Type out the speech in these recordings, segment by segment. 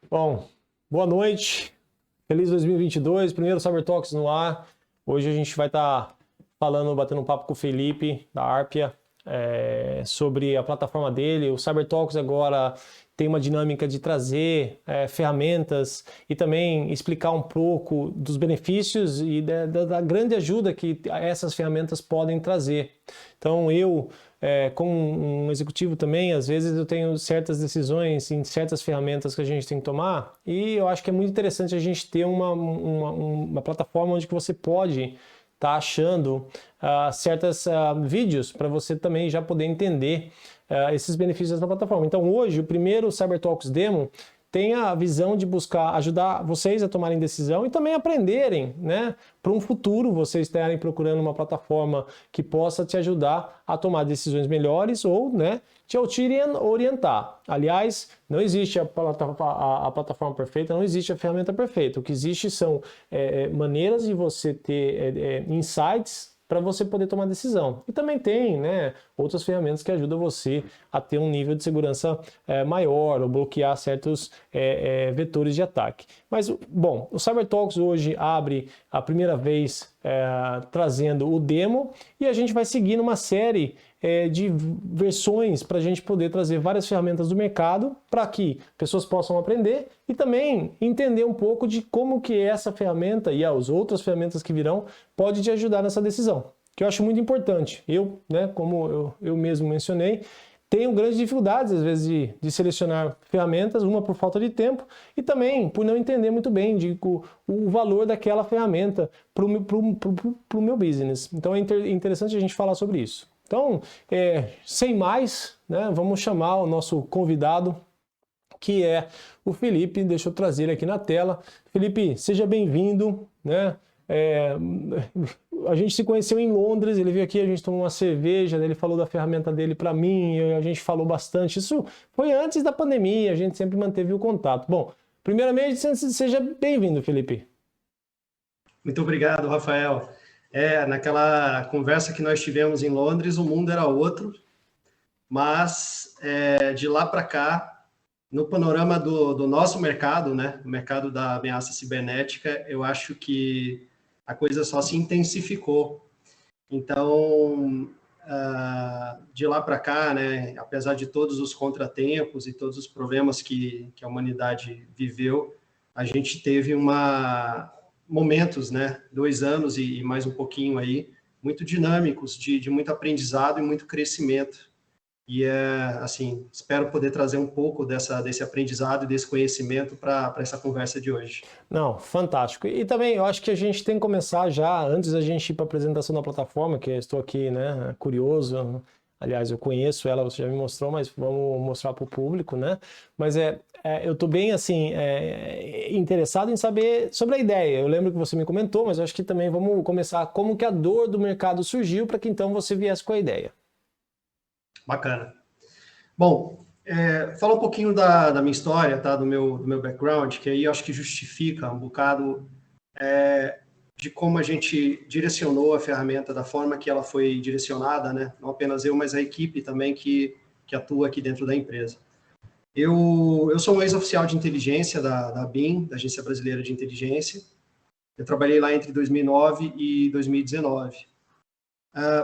Bom, boa noite, feliz 2022, primeiro Cyber Talks no ar. Hoje a gente vai estar batendo um papo com o Felipe da Arpia sobre a plataforma dele. O Cyber Talks agora tem uma dinâmica de trazer ferramentas e também explicar um pouco dos benefícios e da grande ajuda que essas ferramentas podem trazer. Então como um executivo também, às vezes eu tenho certas decisões em certas ferramentas que a gente tem que tomar e eu acho que é muito interessante a gente ter uma plataforma onde que você pode estar achando certos vídeos para você também já poder entender esses benefícios da plataforma. Então hoje, o primeiro Cyber Talks Demo tem a visão de buscar ajudar vocês a tomarem decisão e também aprenderem, né, para um futuro vocês estarem procurando uma plataforma que possa te ajudar a tomar decisões melhores ou, né, te orientar. Aliás, não existe a plataforma perfeita, não existe a ferramenta perfeita. O que existe são maneiras de você ter insights para você poder tomar decisão. E também tem, né, outras ferramentas que ajudam você a ter um nível de segurança maior ou bloquear certos vetores de ataque. Mas, bom, o Cyber Talks hoje abre a primeira vez trazendo o demo e a gente vai seguir numa série de versões para a gente poder trazer várias ferramentas do mercado para que pessoas possam aprender e também entender um pouco de como que essa ferramenta e as outras ferramentas que virão pode te ajudar nessa decisão, que eu acho muito importante. Eu, né, como eu mesmo mencionei, tenho grandes dificuldades, às vezes, de selecionar ferramentas, uma por falta de tempo e também por não entender muito bem o valor daquela ferramenta para o meu business. Então é interessante a gente falar sobre isso. Então, sem mais, né, vamos chamar o nosso convidado, que é o Felipe. Deixa eu trazer ele aqui na tela. Felipe, seja bem-vindo, né? A gente se conheceu em Londres, ele veio aqui, a gente tomou uma cerveja, ele falou da ferramenta dele para mim, a gente falou bastante. Isso foi antes da pandemia, a gente sempre manteve o contato. Bom, primeiramente, seja bem-vindo, Felipe. Muito obrigado, Rafael. Naquela conversa que nós tivemos em Londres, o mundo era outro, mas de lá para cá, no panorama do nosso mercado, né, o mercado da ameaça cibernética, eu acho que a coisa só se intensificou. Então, de lá para cá, né, apesar de todos os contratempos e todos os problemas que a humanidade viveu, a gente teve momentos, né, 2 anos e mais um pouquinho aí, muito dinâmicos, de muito aprendizado e muito crescimento. E assim, espero poder trazer um pouco desse aprendizado e desse conhecimento para essa conversa de hoje. Não, fantástico. E também eu acho que a gente tem que começar já, antes da gente ir para a apresentação da plataforma, que eu estou aqui, né, curioso. Aliás, eu conheço ela, você já me mostrou, mas vamos mostrar para o público, né? Mas eu estou bem, assim, interessado em saber sobre a ideia. Eu lembro que você me comentou, mas eu acho que também vamos começar como que a dor do mercado surgiu para que então você viesse com a ideia. Bacana. Bom, falar um pouquinho da minha história, tá? Do meu background, que aí eu acho que justifica um bocado de como a gente direcionou a ferramenta, da forma que ela foi direcionada, né? Não apenas eu, mas a equipe também que atua aqui dentro da empresa. Eu sou um ex-oficial de inteligência da ABIN, da Agência Brasileira de Inteligência. Eu trabalhei lá entre 2009 e 2019.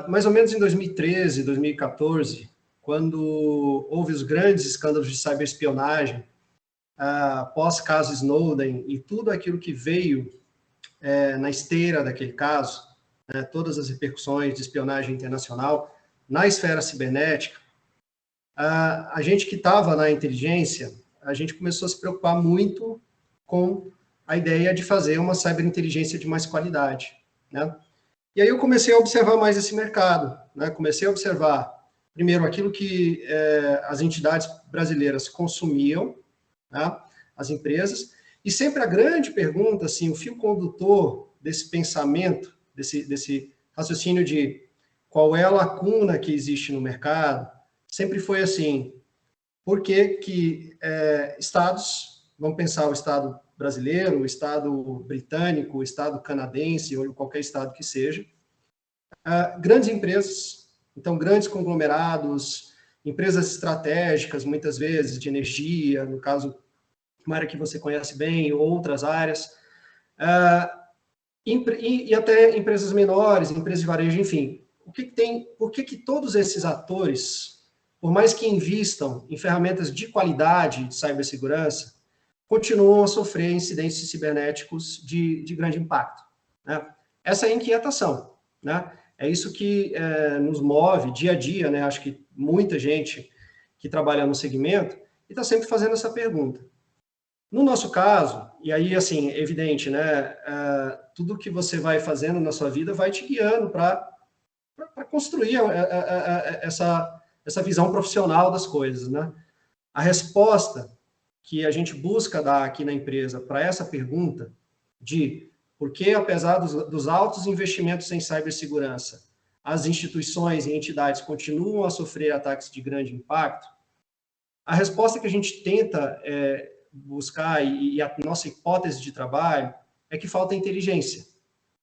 Mais ou menos em 2013, 2014, quando houve os grandes escândalos de ciberespionagem, após caso Snowden e tudo aquilo que veio na esteira daquele caso, todas as repercussões de espionagem internacional na esfera cibernética, a gente que estava na inteligência, a gente começou a se preocupar muito com a ideia de fazer uma ciberinteligência de mais qualidade, né? E aí eu comecei a observar mais esse mercado, né? Comecei a observar, primeiro, aquilo que as entidades brasileiras consumiam, né? As empresas, e sempre a grande pergunta, assim, o fio condutor desse pensamento, desse raciocínio de qual é a lacuna que existe no mercado, sempre foi assim: por que estados, vamos pensar o Estado brasileiro, o Estado britânico, o Estado canadense, ou qualquer Estado que seja, grandes empresas Então, grandes conglomerados, empresas estratégicas, muitas vezes, de energia, no caso, uma área que você conhece bem, ou outras áreas, e até empresas menores, empresas de varejo, enfim. Por que todos esses atores, por mais que invistam em ferramentas de qualidade de cibersegurança, continuam a sofrer incidentes cibernéticos de grande impacto, né? Essa é a inquietação, né? É isso que nos move dia a dia, né? Acho que muita gente que trabalha no segmento está sempre fazendo essa pergunta. No nosso caso, e aí, assim, é evidente, né? Tudo que você vai fazendo na sua vida vai te guiando para construir essa visão profissional das coisas, né? A resposta que a gente busca dar aqui na empresa para essa pergunta de por que, apesar dos altos investimentos em cibersegurança, as instituições e entidades continuam a sofrer ataques de grande impacto, a resposta que a gente tenta buscar, e a nossa hipótese de trabalho, é que falta inteligência.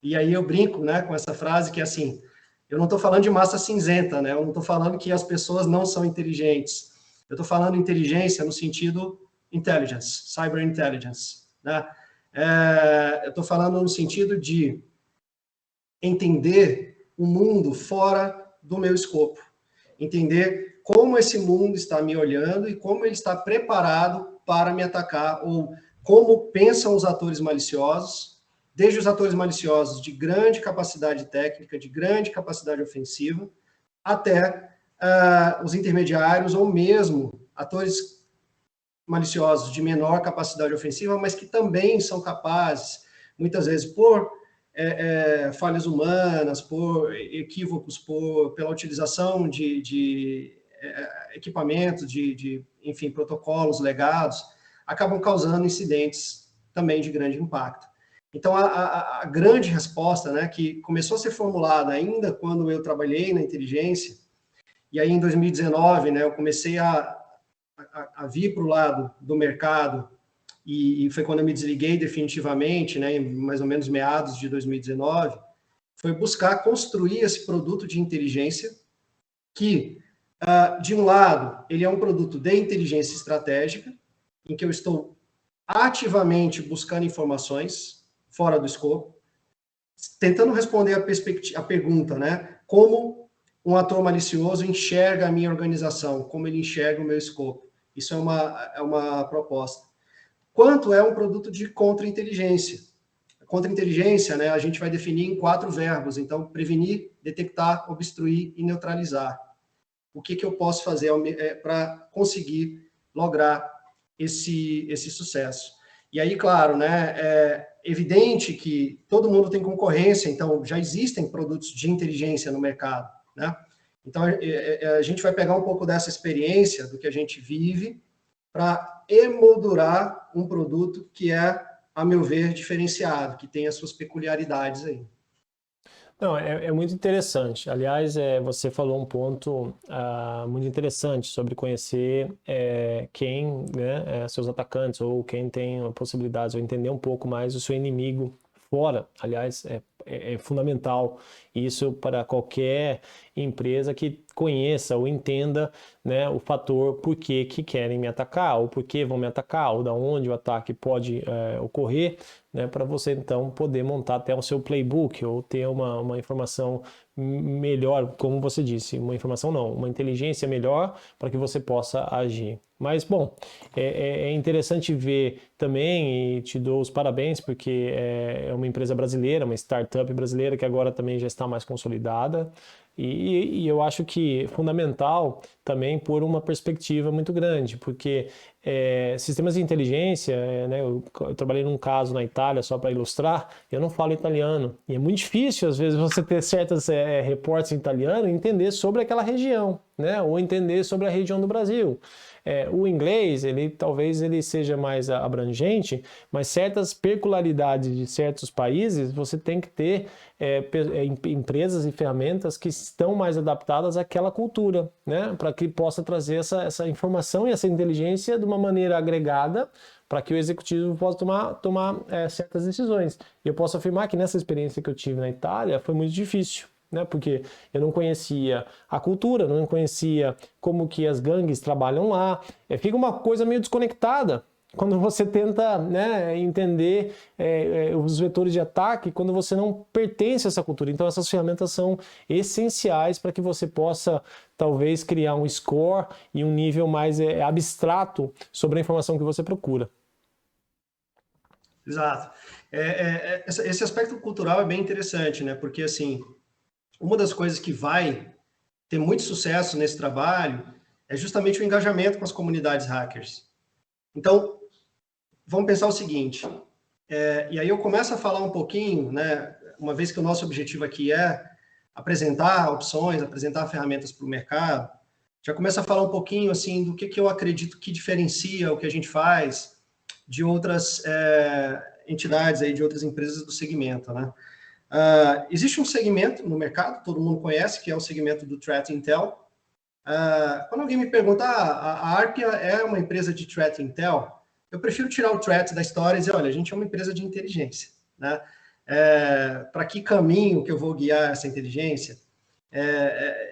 E aí eu brinco, né, com essa frase que, assim, eu não estou falando de massa cinzenta, né? Eu não estou falando que as pessoas não são inteligentes. Eu estou falando inteligência no sentido intelligence, cyber intelligence, né? Eu estou falando no sentido de entender o mundo fora do meu escopo, entender como esse mundo está me olhando e como ele está preparado para me atacar, ou como pensam os atores maliciosos, desde os atores maliciosos de grande capacidade técnica, de grande capacidade ofensiva, até os intermediários, ou mesmo atores maliciosos de menor capacidade ofensiva, mas que também são capazes, muitas vezes, por falhas humanas, por equívocos, pela utilização de equipamentos, enfim, protocolos legados, acabam causando incidentes também de grande impacto. Então, a grande resposta, né, que começou a ser formulada ainda quando eu trabalhei na inteligência, e aí em 2019, né, eu comecei a vir para o lado do mercado, e foi quando eu me desliguei definitivamente, né, em mais ou menos meados de 2019, foi buscar construir esse produto de inteligência que, de um lado, ele é um produto de inteligência estratégica, em que eu estou ativamente buscando informações fora do escopo, tentando responder a pergunta, né, como um ator malicioso enxerga a minha organização, como ele enxerga o meu escopo. Isso é uma proposta. Quanto é um produto de contra-inteligência. Contra-inteligência, né, a gente vai definir em 4 verbos. Então, prevenir, detectar, obstruir e neutralizar. O que eu posso fazer para conseguir lograr esse sucesso? E aí, claro, né, é evidente que todo mundo tem concorrência, então já existem produtos de inteligência no mercado, né? Então, a gente vai pegar um pouco dessa experiência, do que a gente vive, para emoldurar um produto que é, a meu ver, diferenciado, que tem as suas peculiaridades aí. Não, é muito interessante. Aliás, você falou um ponto muito interessante sobre conhecer quem, né, seus atacantes, ou quem tem possibilidades, ou entender um pouco mais o seu inimigo fora. Aliás, é fundamental isso para qualquer empresa que conheça ou entenda, né, o fator por que querem me atacar, ou por que vão me atacar, ou da onde o ataque pode ocorrer, né, para você então poder montar até o seu playbook, ou ter uma informação melhor, como você disse, uma inteligência melhor para que você possa agir. Mas, bom, é interessante ver também, e te dou os parabéns, porque é uma empresa brasileira, uma startup brasileira que agora também já está mais consolidada, e eu acho que é fundamental também por uma perspectiva muito grande, porque sistemas de inteligência, né, eu trabalhei num caso na Itália, só para ilustrar, eu não falo italiano, e é muito difícil às vezes você ter certos reportes em italiano e entender sobre aquela região, né, ou entender sobre a região do Brasil. O inglês, talvez ele seja mais abrangente, mas certas peculiaridades de certos países, você tem que ter empresas e ferramentas que estão mais adaptadas àquela cultura, né? Para que possa trazer essa informação e essa inteligência de uma maneira agregada, para que o executivo possa tomar certas decisões. E eu posso afirmar que nessa experiência que eu tive na Itália foi muito difícil, né? Porque eu não conhecia a cultura, não conhecia como que as gangues trabalham lá. Fica uma coisa meio desconectada quando você tenta, né, entender os vetores de ataque, quando você não pertence a essa cultura. Então essas ferramentas são essenciais para que você possa, talvez, criar um score e um nível mais abstrato sobre a informação que você procura. Exato. Esse aspecto cultural é bem interessante, né? Porque, assim, uma das coisas que vai ter muito sucesso nesse trabalho é justamente o engajamento com as comunidades hackers. Então, vamos pensar o seguinte, e aí eu começo a falar um pouquinho, né? Uma vez que o nosso objetivo aqui é apresentar opções, apresentar ferramentas para o mercado, já começa a falar um pouquinho, assim, do que eu acredito que diferencia o que a gente faz de outras entidades aí, de outras empresas do segmento, né? Existe um segmento no mercado, todo mundo conhece, que é o segmento do Threat Intel. Quando alguém me pergunta, a Arpia é uma empresa de Threat Intel, eu prefiro tirar o threat da história e dizer, olha, a gente é uma empresa de inteligência, né? Para que caminho que eu vou guiar essa inteligência?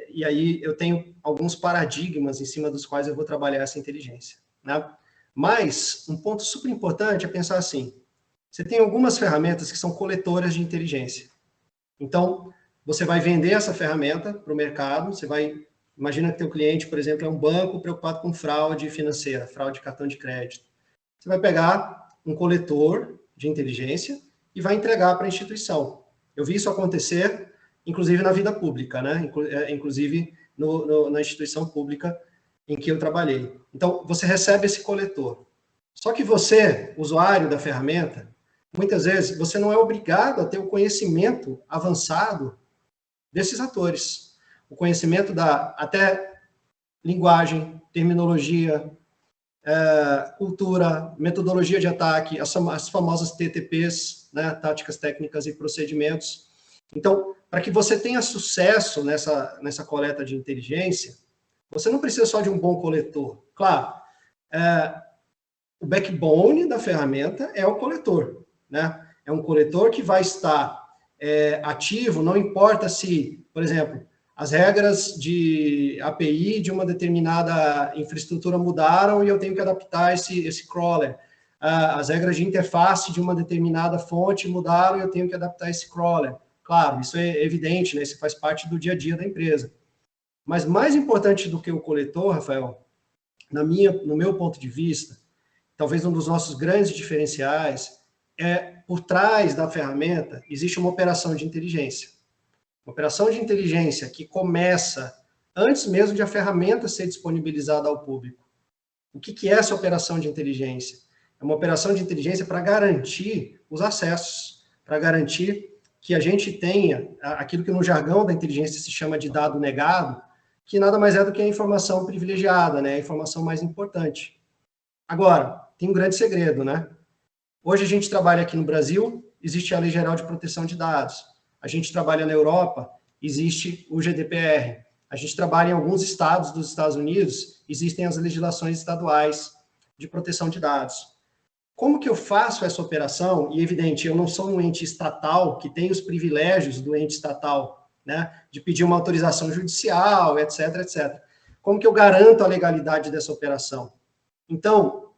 E aí eu tenho alguns paradigmas em cima dos quais eu vou trabalhar essa inteligência, né? Mas um ponto super importante é pensar assim, você tem algumas ferramentas que são coletoras de inteligência. Então, você vai vender essa ferramenta para o mercado, imagina que teu cliente, por exemplo, é um banco preocupado com fraude financeira, fraude de cartão de crédito. Você vai pegar um coletor de inteligência e vai entregar para a instituição. Eu vi isso acontecer, inclusive na vida pública, né? Inclusive na instituição pública em que eu trabalhei. Então, você recebe esse coletor. Só que você, usuário da ferramenta, muitas vezes você não é obrigado a ter o conhecimento avançado desses atores. O conhecimento da até linguagem, terminologia, cultura, metodologia de ataque, as famosas TTPs, né, táticas, técnicas e procedimentos. Então, para que você tenha sucesso nessa coleta de inteligência, você não precisa só de um bom coletor. Claro, o backbone da ferramenta é o coletor, né? É um coletor que vai estar ativo, não importa se, por exemplo, as regras de API de uma determinada infraestrutura mudaram e eu tenho que adaptar esse crawler. As regras de interface de uma determinada fonte mudaram e eu tenho que adaptar esse crawler. Claro, isso é evidente, né? Isso faz parte do dia a dia da empresa. Mas mais importante do que o coletor, Rafael, no meu ponto de vista, talvez um dos nossos grandes diferenciais por trás da ferramenta, existe uma operação de inteligência. Uma operação de inteligência que começa antes mesmo de a ferramenta ser disponibilizada ao público. O que é essa operação de inteligência? É uma operação de inteligência para garantir os acessos, para garantir que a gente tenha aquilo que no jargão da inteligência se chama de dado negado, que nada mais é do que a informação privilegiada, né? A informação mais importante. Agora, tem um grande segredo, né? Hoje a gente trabalha aqui no Brasil, existe a Lei Geral de Proteção de Dados. A gente trabalha na Europa, existe o GDPR. A gente trabalha em alguns estados dos Estados Unidos, existem as legislações estaduais de proteção de dados. Como que eu faço essa operação? E, evidente, eu não sou um ente estatal que tem os privilégios do ente estatal, né? De pedir uma autorização judicial, etc, etc. Como que eu garanto a legalidade dessa operação? Então,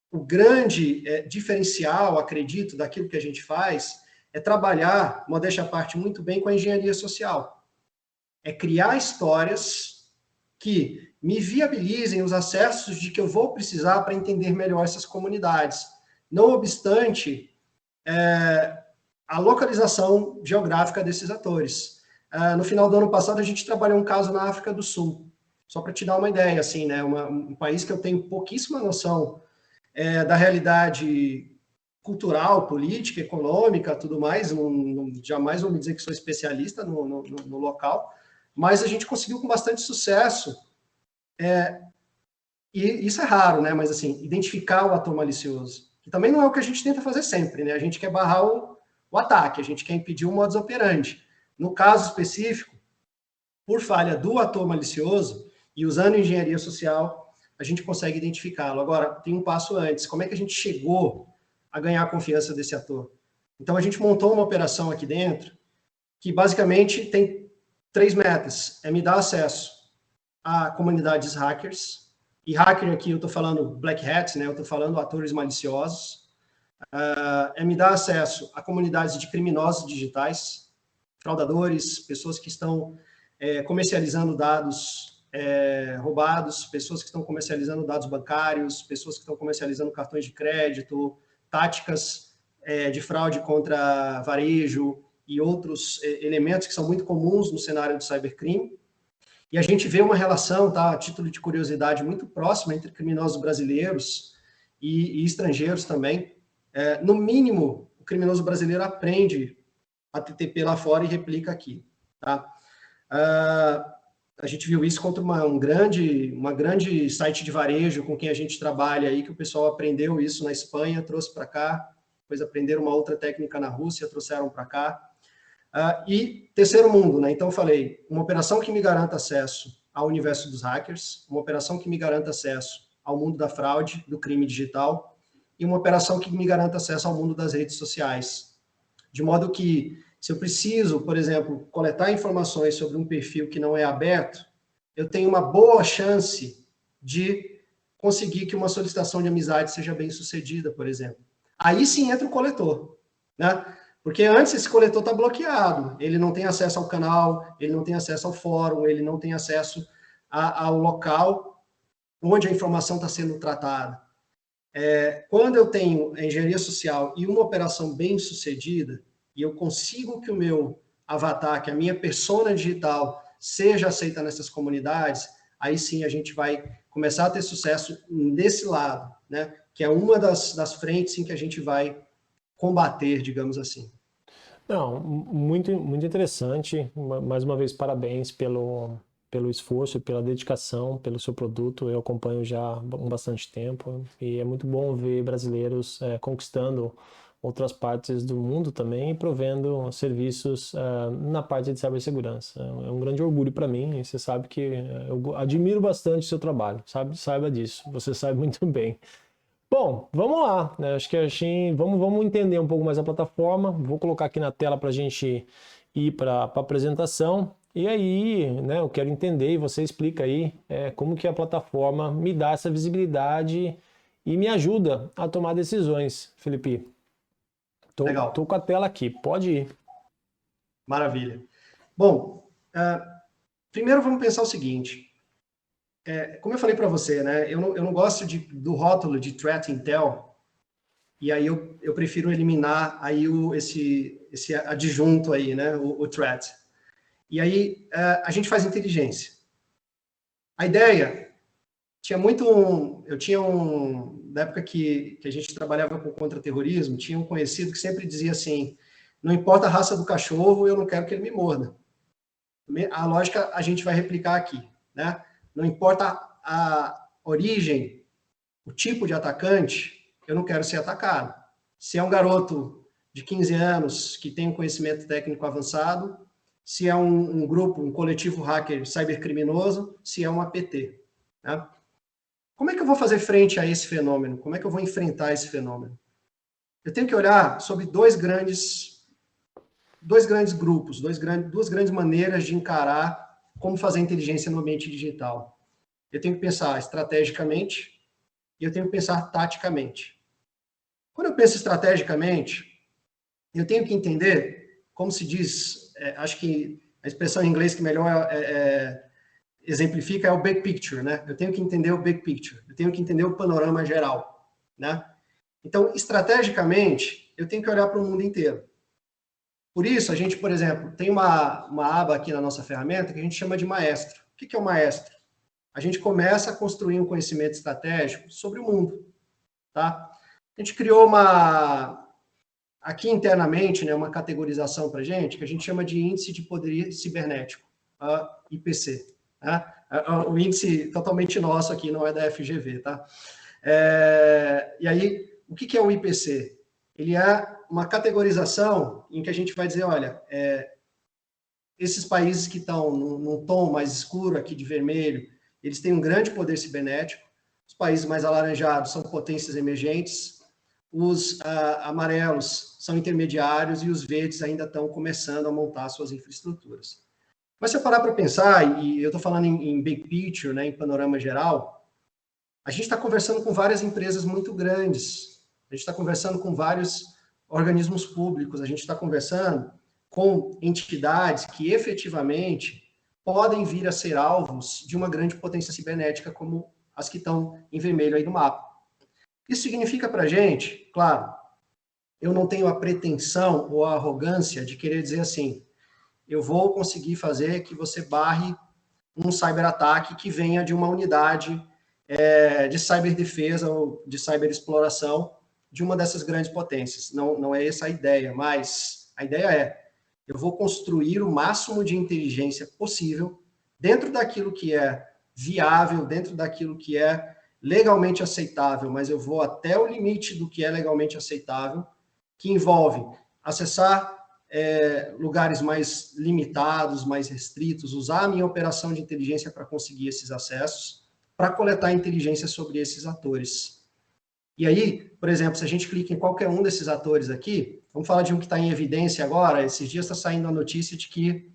o grande diferencial, acredito, daquilo que a gente faz é trabalhar, modéstia à parte, muito bem com a engenharia social. É criar histórias que me viabilizem os acessos de que eu vou precisar para entender melhor essas comunidades. Não obstante a localização geográfica desses atores. No final do ano passado, a gente trabalhou um caso na África do Sul. Só para te dar uma ideia, assim, né? Um país que eu tenho pouquíssima noção da realidade cultural, política, econômica, tudo mais. Jamais vou me dizer que sou especialista no local, mas a gente conseguiu com bastante sucesso. E isso é raro, né? Mas assim, identificar o ator malicioso, que também não é o que a gente tenta fazer sempre, né? A gente quer barrar o ataque, a gente quer impedir o modus operandi. No caso específico, por falha do ator malicioso e usando engenharia social, a gente consegue identificá-lo. Agora, tem um passo antes. Como é que a gente chegou a ganhar a confiança desse ator? Então, a gente montou uma operação aqui dentro que, basicamente, tem 3 metas. É me dar acesso a comunidades hackers. E hacker aqui eu estou falando black hats, né? Eu estou falando atores maliciosos. É me dar acesso a comunidades de criminosos digitais, fraudadores, pessoas que estão comercializando dados roubados, pessoas que estão comercializando dados bancários, pessoas que estão comercializando cartões de crédito, táticas de fraude contra varejo e outros elementos que são muito comuns no cenário do cybercrime. E a gente vê uma relação, tá, a título de curiosidade, muito próxima entre criminosos brasileiros e estrangeiros também. No mínimo, o criminoso brasileiro aprende HTTP lá fora e replica aqui. Tá? A gente viu isso contra uma grande site de varejo com quem a gente trabalha aí, que o pessoal aprendeu isso na Espanha, trouxe para cá, depois aprenderam uma outra técnica na Rússia, trouxeram para cá. E terceiro mundo, né? Então eu falei, uma operação que me garanta acesso ao universo dos hackers, uma operação que me garanta acesso ao mundo da fraude, do crime digital, e uma operação que me garanta acesso ao mundo das redes sociais. De modo que, se eu preciso, por exemplo, coletar informações sobre um perfil que não é aberto, eu tenho uma boa chance de conseguir que uma solicitação de amizade seja bem sucedida, por exemplo. Aí sim entra o coletor, né? Porque antes esse coletor está bloqueado, ele não tem acesso ao canal, ele não tem acesso ao fórum, ele não tem acesso ao local onde a informação está sendo tratada. Quando eu tenho a engenharia social e uma operação bem sucedida, e eu consigo que o meu avatar, que a minha persona digital seja aceita nessas comunidades, aí sim a gente vai começar a ter sucesso nesse lado, né? Que é uma das frentes em que a gente vai combater, digamos assim. Não, muito, muito interessante. Mais uma vez, parabéns pelo esforço, pela dedicação, pelo seu produto. Eu acompanho já há bastante tempo e é muito bom ver brasileiros conquistando outras partes do mundo também e provendo serviços na parte de cibersegurança. É um grande orgulho para mim e você sabe que eu admiro bastante o seu trabalho, sabe? Saiba disso, você sabe muito bem. Bom, vamos lá, né? Acho que vamos entender um pouco mais a plataforma. Vou colocar aqui na tela para a gente ir para a apresentação. E aí, né, eu quero entender e você explica aí como que a plataforma me dá essa visibilidade e me ajuda a tomar decisões, Felipe. Tô Legal. com a tela aqui, pode ir. Maravilha. Bom, primeiro vamos pensar o seguinte. Como eu falei para você, né, eu não gosto do rótulo de Threat Intel, e aí eu prefiro eliminar aí esse adjunto aí, né, o threat. E aí a gente faz inteligência. A ideia na época que a gente trabalhava com contra-terrorismo, tinha um conhecido que sempre dizia assim, não importa a raça do cachorro, eu não quero que ele me morda. A lógica a gente vai replicar aqui, né? Não importa a origem, o tipo de atacante, eu não quero ser atacado. Se é um garoto de 15 anos que tem um conhecimento técnico avançado, se é um grupo, um coletivo hacker cybercriminoso, se é um APT. Né? Como é que eu vou fazer frente a esse fenômeno? Como é que eu vou enfrentar esse fenômeno? Eu tenho que olhar sobre dois grandes grupos, duas grandes maneiras de encarar como fazer inteligência no ambiente digital. Eu tenho que pensar estrategicamente e eu tenho que pensar taticamente. Quando eu penso estrategicamente, eu tenho que entender, como se diz, acho que a expressão em inglês que melhor exemplifica é o big picture, né? Eu tenho que entender o big picture, eu tenho que entender o panorama geral, né? Então, estrategicamente, eu tenho que olhar para o mundo inteiro. Por isso, a gente, por exemplo, tem uma aba aqui na nossa ferramenta que a gente chama de maestro. O que é o maestro? A gente começa a construir um conhecimento estratégico sobre o mundo, tá? A gente criou aqui internamente, né, uma categorização para a gente que a gente chama de Índice de Poder Cibernético, IPC. Tá? O índice totalmente nosso aqui, não é da FGV, tá? E aí, o que é o IPC? Ele é uma categorização em que a gente vai dizer, olha, esses países que estão num tom mais escuro aqui de vermelho, eles têm um grande poder cibernético, os países mais alaranjados são potências emergentes, os amarelos são intermediários e os verdes ainda estão começando a montar suas infraestruturas. Mas se eu parar para pensar, e eu estou falando em big picture, né, em panorama geral, a gente está conversando com várias empresas muito grandes, a gente está conversando com vários organismos públicos, a gente está conversando com entidades que efetivamente podem vir a ser alvos de uma grande potência cibernética como as que estão em vermelho aí no mapa. Isso significa para a gente, claro, eu não tenho a pretensão ou a arrogância de querer dizer assim, eu vou conseguir fazer que você barre um cyberataque que venha de uma unidade de cyberdefesa ou de cyberexploração de uma dessas grandes potências. Não é essa a ideia, mas a ideia é, eu vou construir o máximo de inteligência possível dentro daquilo que é viável, dentro daquilo que é legalmente aceitável, mas eu vou até o limite do que é legalmente aceitável, que envolve acessar lugares mais limitados, mais restritos, usar a minha operação de inteligência para conseguir esses acessos, para coletar inteligência sobre esses atores. E aí, por exemplo, se a gente clica em qualquer um desses atores aqui, vamos falar de um que está em evidência agora, esses dias está saindo a notícia de que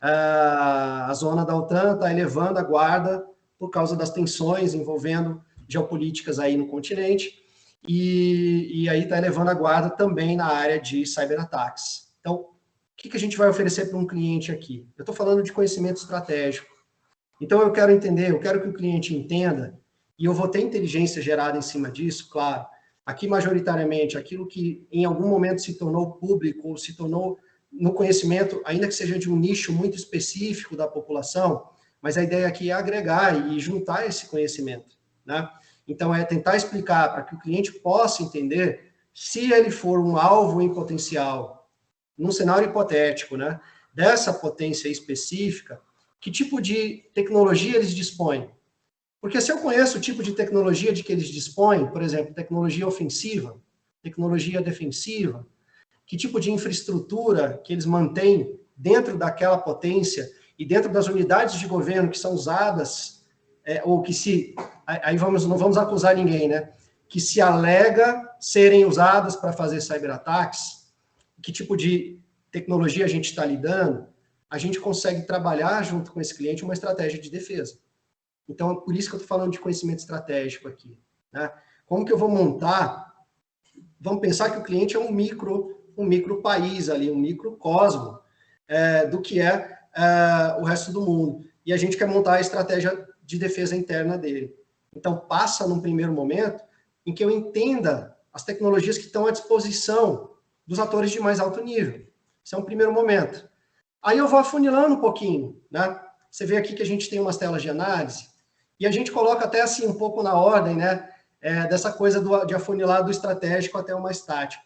a zona da OTAN está elevando a guarda por causa das tensões envolvendo geopolíticas aí no continente, e aí está elevando a guarda também na área de cyberataques. Então, o que a gente vai oferecer para um cliente aqui? Eu estou falando de conhecimento estratégico. Então, eu quero entender, eu quero que o cliente entenda, e eu vou ter inteligência gerada em cima disso, claro. Aqui, majoritariamente, aquilo que em algum momento se tornou público, ou se tornou no conhecimento, ainda que seja de um nicho muito específico da população, mas a ideia aqui é agregar e juntar esse conhecimento, né? Então, é tentar explicar para que o cliente possa entender, se ele for um alvo em potencial, num cenário hipotético, né, dessa potência específica, que tipo de tecnologia eles dispõem. Porque se eu conheço o tipo de tecnologia de que eles dispõem, por exemplo, tecnologia ofensiva, tecnologia defensiva, que tipo de infraestrutura que eles mantêm dentro daquela potência e dentro das unidades de governo que são usadas, ou que se... Aí não vamos acusar ninguém, né? Que se alega serem usadas para fazer cyberataques, que tipo de tecnologia a gente está lidando, a gente consegue trabalhar junto com esse cliente uma estratégia de defesa. Então, é por isso que eu estou falando de conhecimento estratégico aqui, né? Como que eu vou montar? Vamos pensar que o cliente é um micro país ali, um microcosmo do que é o resto do mundo. E a gente quer montar a estratégia de defesa interna dele. Então, passa num primeiro momento em que eu entenda as tecnologias que estão à disposição dos atores de mais alto nível. Esse é um primeiro momento. Aí eu vou afunilando um pouquinho, né? Você vê aqui que a gente tem umas telas de análise, e a gente coloca até assim um pouco na ordem, né? Dessa coisa de afunilar do estratégico até o mais tático,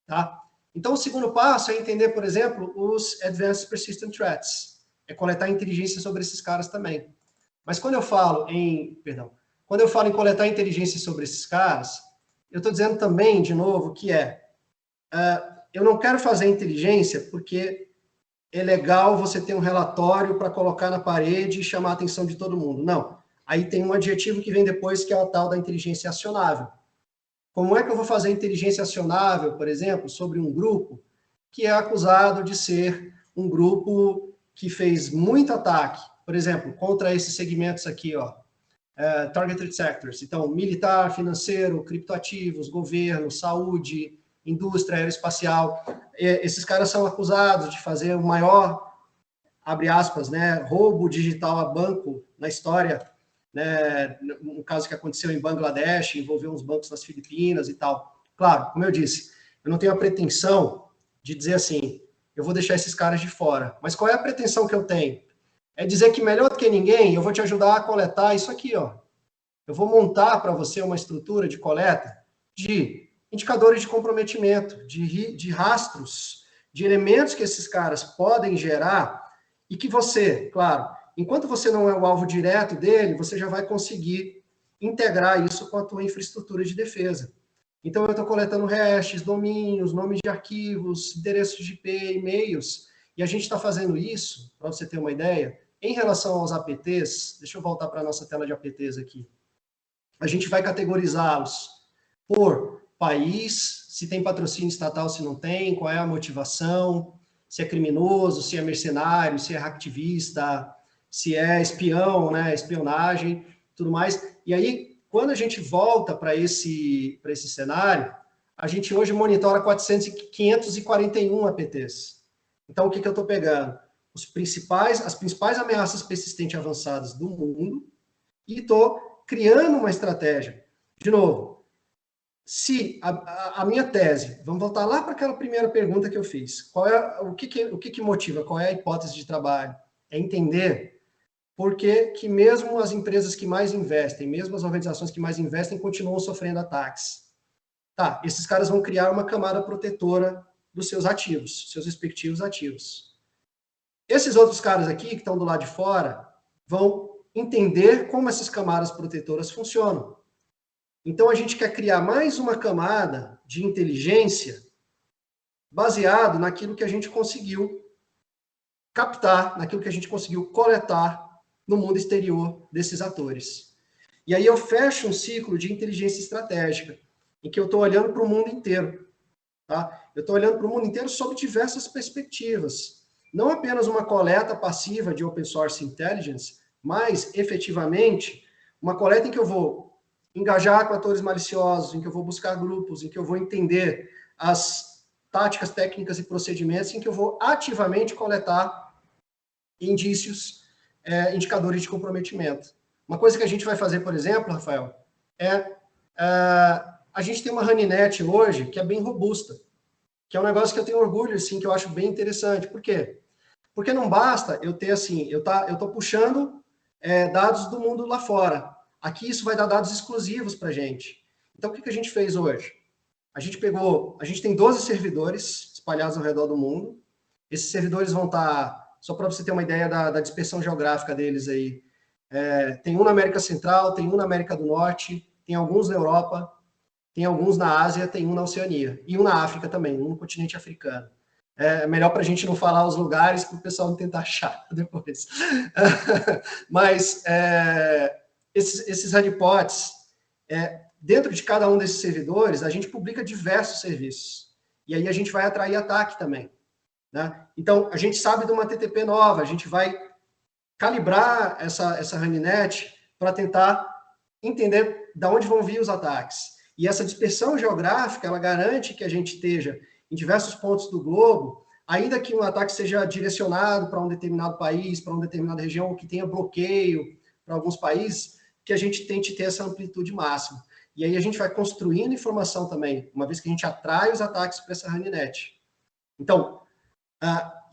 tá? Então, o segundo passo é entender, por exemplo, os Advanced Persistent Threats. É coletar inteligência sobre esses caras também. Mas quando eu falo em coletar inteligência sobre esses caras, eu estou dizendo também, de novo, que eu não quero fazer inteligência porque é legal você ter um relatório para colocar na parede e chamar a atenção de todo mundo. Não. Aí tem um adjetivo que vem depois, que é o tal da inteligência acionável. Como é que eu vou fazer inteligência acionável, por exemplo, sobre um grupo que é acusado de ser um grupo que fez muito ataque, por exemplo, contra esses segmentos aqui, ó, targeted sectors, então, militar, financeiro, criptoativos, governo, saúde, indústria aeroespacial. Esses caras são acusados de fazer o maior, abre aspas, né, roubo digital a banco na história, né, um caso que aconteceu em Bangladesh, envolveu uns bancos nas Filipinas e tal. Claro, como eu disse, eu não tenho a pretensão de dizer assim, eu vou deixar esses caras de fora. Mas qual é a pretensão que eu tenho? É dizer que melhor do que ninguém, eu vou te ajudar a coletar isso aqui, ó. Eu vou montar para você uma estrutura de coleta de indicadores de comprometimento, de rastros, de elementos que esses caras podem gerar e que você, claro, enquanto você não é o alvo direto dele, você já vai conseguir integrar isso com a tua infraestrutura de defesa. Então, eu estou coletando hashes, domínios, nomes de arquivos, endereços de IP, e-mails, e a gente está fazendo isso, para você ter uma ideia, em relação aos APTs, deixa eu voltar para a nossa tela de APTs aqui. A gente vai categorizá-los por país, se tem patrocínio estatal, se não tem, qual é a motivação, se é criminoso, se é mercenário, se é hacktivista, se é espião, né, espionagem, tudo mais. E aí, quando a gente volta para esse cenário, a gente hoje monitora 541 APTs. Então, o que eu estou pegando? As principais ameaças persistentes avançadas do mundo e estou criando uma estratégia. De novo, se a minha tese, vamos voltar lá para aquela primeira pergunta que eu fiz, o que motiva, qual é a hipótese de trabalho? É entender por que mesmo as empresas que mais investem, mesmo as organizações que mais investem, continuam sofrendo ataques. Tá, esses caras vão criar uma camada protetora dos seus ativos, seus respectivos ativos. Esses outros caras aqui, que estão do lado de fora, vão entender como essas camadas protetoras funcionam. Então, a gente quer criar mais uma camada de inteligência baseado naquilo que a gente conseguiu captar, naquilo que a gente conseguiu coletar no mundo exterior desses atores. E aí eu fecho um ciclo de inteligência estratégica, em que eu estou olhando para o mundo inteiro. Tá? Eu estou olhando para o mundo inteiro sob diversas perspectivas. Não apenas uma coleta passiva de open source intelligence, mas, efetivamente, uma coleta em que eu vou engajar com atores maliciosos, em que eu vou buscar grupos, em que eu vou entender as táticas, técnicas e procedimentos, em que eu vou ativamente coletar indícios, indicadores de comprometimento. Uma coisa que a gente vai fazer, por exemplo, Rafael, a gente tem uma RunNet hoje que é bem robusta, que é um negócio que eu tenho orgulho, assim, que eu acho bem interessante. Por quê? Porque não basta eu ter, assim, eu estou puxando dados do mundo lá fora. Aqui isso vai dar dados exclusivos para a gente. Então, o que a gente fez hoje? A gente tem 12 servidores espalhados ao redor do mundo. Esses servidores vão estar, só para você ter uma ideia da dispersão geográfica deles aí, tem um na América Central, tem um na América do Norte, tem alguns na Europa, tem alguns na Ásia, tem um na Oceania, e um na África também, um no continente africano. É melhor para a gente não falar os lugares, para o pessoal não tentar achar depois. Mas esses honeypots, dentro de cada um desses servidores, a gente publica diversos serviços. E aí a gente vai atrair ataque também. Né? Então, a gente sabe de uma TTP nova, a gente vai calibrar essa RunNet para tentar entender de onde vão vir os ataques. E essa dispersão geográfica, ela garante que a gente esteja em diversos pontos do globo, ainda que um ataque seja direcionado para um determinado país, para uma determinada região, ou que tenha bloqueio para alguns países, que a gente tente ter essa amplitude máxima. E aí a gente vai construindo informação também, uma vez que a gente atrai os ataques para essa RunNet. Então,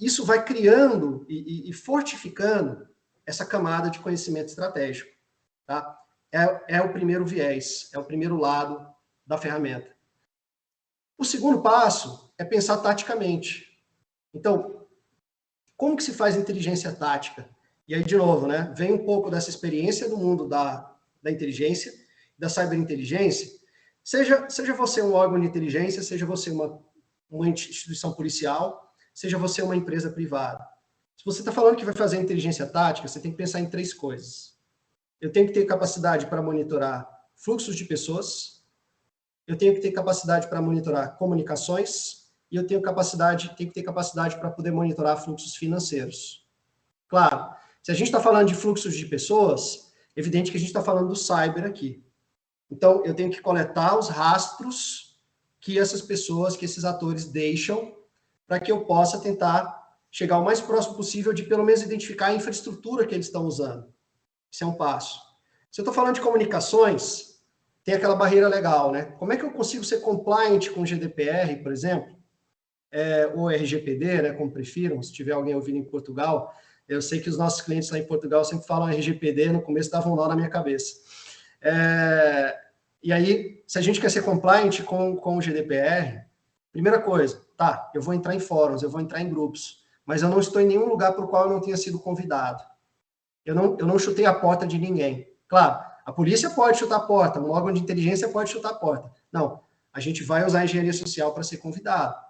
isso vai criando e fortificando essa camada de conhecimento estratégico. Tá? É o primeiro viés, é o primeiro lado da ferramenta. O segundo passo é pensar taticamente. Então, como que se faz inteligência tática? E aí, de novo, né, vem um pouco dessa experiência do mundo da inteligência, da cyberinteligência. Seja você um órgão de inteligência, seja você uma instituição policial, seja você uma empresa privada. Se você está falando que vai fazer inteligência tática, você tem que pensar em 3 coisas. Eu tenho que ter capacidade para monitorar fluxos de pessoas, eu tenho que ter capacidade para monitorar comunicações, e eu tenho que ter capacidade para poder monitorar fluxos financeiros. Claro, se a gente está falando de fluxos de pessoas, é evidente que a gente está falando do cyber aqui. Então, eu tenho que coletar os rastros que essas pessoas, que esses atores deixam, para que eu possa tentar chegar o mais próximo possível de, pelo menos, identificar a infraestrutura que eles estão usando. Isso é um passo. Se eu estou falando de comunicações, tem aquela barreira legal, né? Como é que eu consigo ser compliant com o GDPR, por exemplo? Ou RGPD, né, como prefiram, se tiver alguém ouvindo em Portugal. Eu sei que os nossos clientes lá em Portugal sempre falam RGPD, no começo dava um nó na minha cabeça. E aí, se a gente quer ser compliant com o GDPR, primeira coisa, tá, eu vou entrar em fóruns, eu vou entrar em grupos, mas eu não estou em nenhum lugar para o qual eu não tenha sido convidado. Eu não chutei a porta de ninguém. Claro, a polícia pode chutar a porta, um órgão de inteligência pode chutar a porta. Não, a gente vai usar a engenharia social para ser convidado.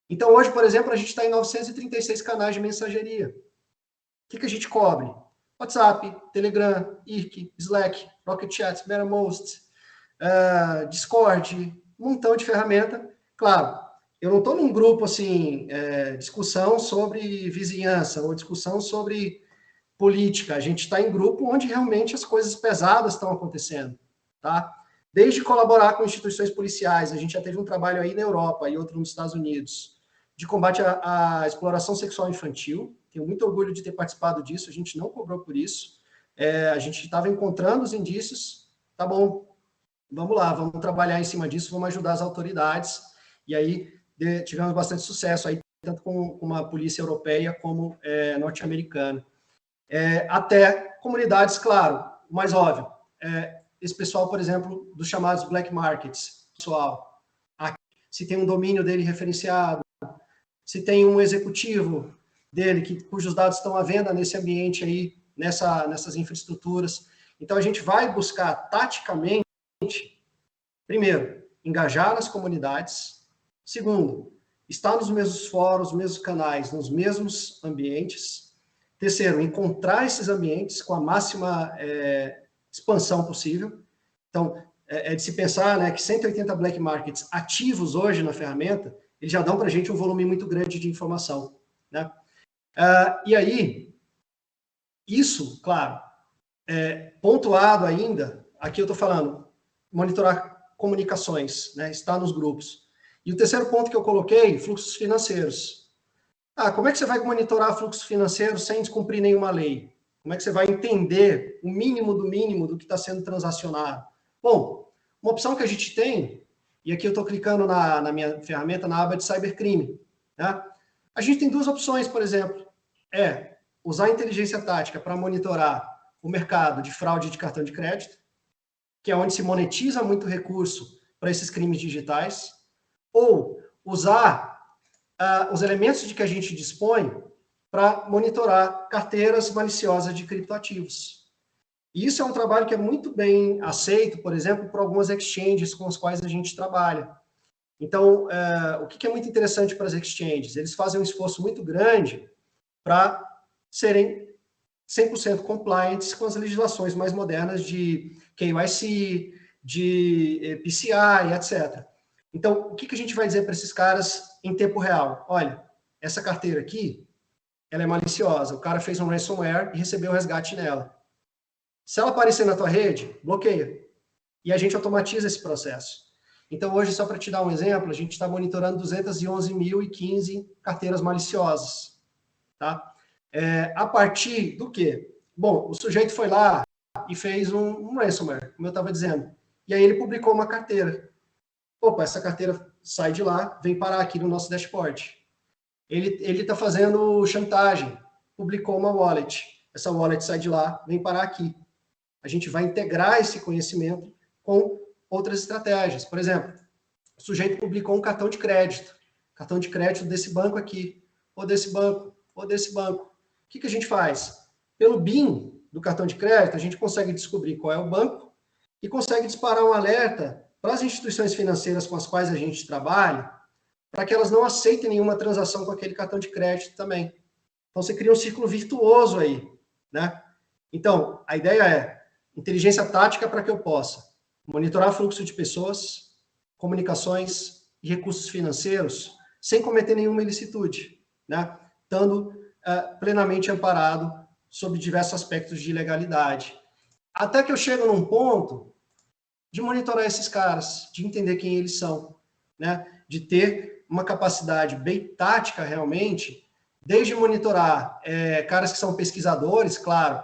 Então, hoje, por exemplo, a gente está em 936 canais de mensageria. O que a gente cobre? WhatsApp, Telegram, IRC, Slack, Rocket Chat, Mattermost, Discord, um montão de ferramenta. Claro, eu não estou num grupo, assim, discussão sobre vizinhança ou discussão sobre política. A gente está em grupo onde realmente as coisas pesadas estão acontecendo, tá? Desde colaborar com instituições policiais, a gente já teve um trabalho aí na Europa e outro nos Estados Unidos, de combate à exploração sexual infantil. Tenho muito orgulho de ter participado disso, a gente não cobrou por isso. A gente estava encontrando os indícios, tá bom, vamos lá, vamos trabalhar em cima disso, vamos ajudar as autoridades. E aí tivemos bastante sucesso aí, tanto com uma polícia europeia como norte-americana. Até comunidades, claro, o mais óbvio. Esse pessoal, por exemplo, dos chamados black markets, pessoal, se tem um domínio dele referenciado, se tem um executivo dele cujos dados estão à venda nesse ambiente aí, nessas infraestruturas. Então, a gente vai buscar taticamente, primeiro, engajar nas comunidades. Segundo, estar nos mesmos fóruns, nos mesmos canais, nos mesmos ambientes. Terceiro, encontrar esses ambientes com a máxima expansão possível. Então, de se pensar, né, que 180 black markets ativos hoje na ferramenta, eles já dão para a gente um volume muito grande de informação, né? E aí, isso, claro, pontuado ainda, aqui eu estou falando, monitorar comunicações, né, estar nos grupos. E o terceiro ponto que eu coloquei, fluxos financeiros. Como é que você vai monitorar fluxo financeiro sem descumprir nenhuma lei? Como é que você vai entender o mínimo do que está sendo transacionado? Bom, uma opção que a gente tem, e aqui eu estou clicando na minha ferramenta, na aba de cybercrime, né? A gente tem duas opções, por exemplo. Usar a inteligência tática para monitorar o mercado de fraude de cartão de crédito, que é onde se monetiza muito recurso para esses crimes digitais, ou usar os elementos de que a gente dispõe para monitorar carteiras maliciosas de criptoativos. E isso é um trabalho que é muito bem aceito, por exemplo, por algumas exchanges com as quais a gente trabalha. Então, o que é muito interessante para as exchanges? Eles fazem um esforço muito grande para serem 100% compliant com as legislações mais modernas de KYC, de PCI, etc. Então, o que a gente vai dizer para esses caras em tempo real? Olha, essa carteira aqui, ela é maliciosa. O cara fez um ransomware e recebeu o resgate nela. Se ela aparecer na tua rede, bloqueia. E a gente automatiza esse processo. Então, hoje, só para te dar um exemplo, a gente está monitorando 211.015 carteiras maliciosas. Tá? A partir do quê? Bom, o sujeito foi lá e fez um ransomware, como eu estava dizendo. E aí ele publicou uma carteira. Opa, essa carteira sai de lá, vem parar aqui no nosso dashboard. Ele está fazendo chantagem, publicou uma wallet. Essa wallet sai de lá, vem parar aqui. A gente vai integrar esse conhecimento com outras estratégias. Por exemplo, o sujeito publicou um cartão de crédito. Cartão de crédito desse banco aqui, ou desse banco, ou desse banco. O que a gente faz? Pelo BIN do cartão de crédito, a gente consegue descobrir qual é o banco e consegue disparar um alerta para as instituições financeiras com as quais a gente trabalha, para que elas não aceitem nenhuma transação com aquele cartão de crédito também. Então, você cria um círculo virtuoso aí, né? Então, a ideia é inteligência tática para que eu possa monitorar fluxo de pessoas, comunicações e recursos financeiros sem cometer nenhuma ilicitude, né? Estando plenamente amparado sob diversos aspectos de legalidade. Até que eu chego num ponto de monitorar esses caras, de entender quem eles são, né? De ter uma capacidade bem tática realmente, desde monitorar caras que são pesquisadores, claro,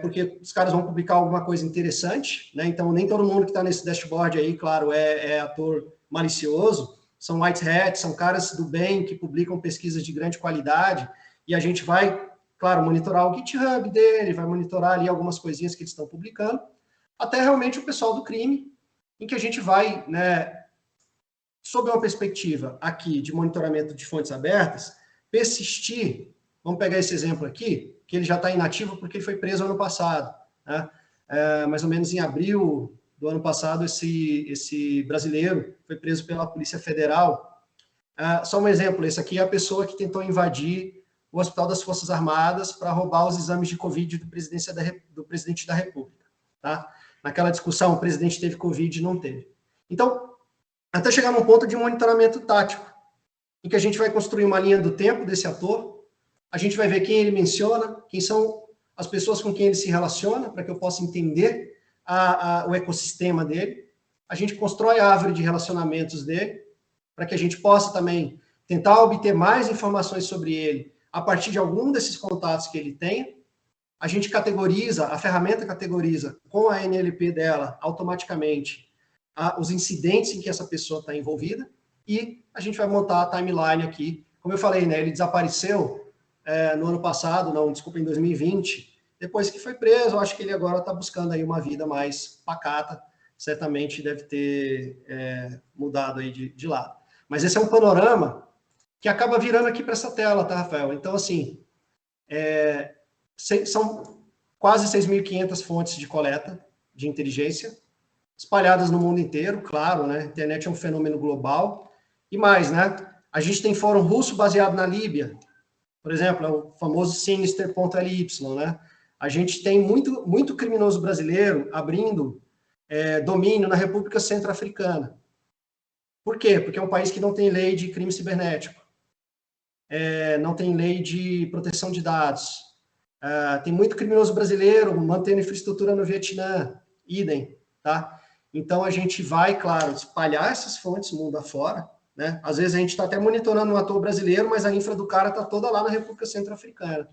porque os caras vão publicar alguma coisa interessante, né? Então nem todo mundo que está nesse dashboard aí, claro, é ator malicioso, são white hats, são caras do bem que publicam pesquisas de grande qualidade, e a gente vai, claro, monitorar o GitHub dele, vai monitorar ali algumas coisinhas que eles estão publicando, até realmente o pessoal do crime, em que a gente vai, né, sob uma perspectiva aqui de monitoramento de fontes abertas, persistir, vamos pegar esse exemplo aqui, que ele já está inativo porque ele foi preso ano passado, né? Mais ou menos em abril do ano passado, esse brasileiro foi preso pela Polícia Federal. Só um exemplo, esse aqui é a pessoa que tentou invadir o Hospital das Forças Armadas para roubar os exames de Covid do presidente da República. Tá? Naquela discussão, o presidente teve Covid e não teve. Então, até chegar num ponto de monitoramento tático. em que a gente vai construir uma linha do tempo desse ator, a gente vai ver quem ele menciona, quem são as pessoas com quem ele se relaciona, para que eu possa entender o ecossistema dele. A gente constrói a árvore de relacionamentos dele, para que a gente possa também tentar obter mais informações sobre ele a partir de algum desses contatos que ele tem. A gente categoriza, a ferramenta categoriza com a NLP dela automaticamente os incidentes em que essa pessoa está envolvida e a gente vai montar a timeline aqui. Como eu falei, né, ele desapareceu no ano passado, não, desculpa, em 2020, depois que foi preso. Eu acho que ele agora está buscando aí uma vida mais pacata, certamente deve ter mudado aí de lado. Mas esse é um panorama que acaba virando aqui para essa tela, tá, Rafael? Então, assim, são quase 6.500 fontes de coleta de inteligência, espalhadas no mundo inteiro, claro, né? A internet é um fenômeno global. E mais, né? A gente tem fórum russo baseado na Líbia, por exemplo, é o famoso Sinister.ly, né? A gente tem muito criminoso brasileiro abrindo domínio na República Centro-Africana. Por quê? Porque é um país que não tem lei de crime cibernético, não tem lei de proteção de dados. Tem muito criminoso brasileiro mantendo infraestrutura no Vietnã, idem, tá? Então, a gente vai, claro, espalhar essas fontes mundo afora, né? Às vezes a gente está até monitorando um ator brasileiro, mas a infra do cara está toda lá na República Centro-Africana.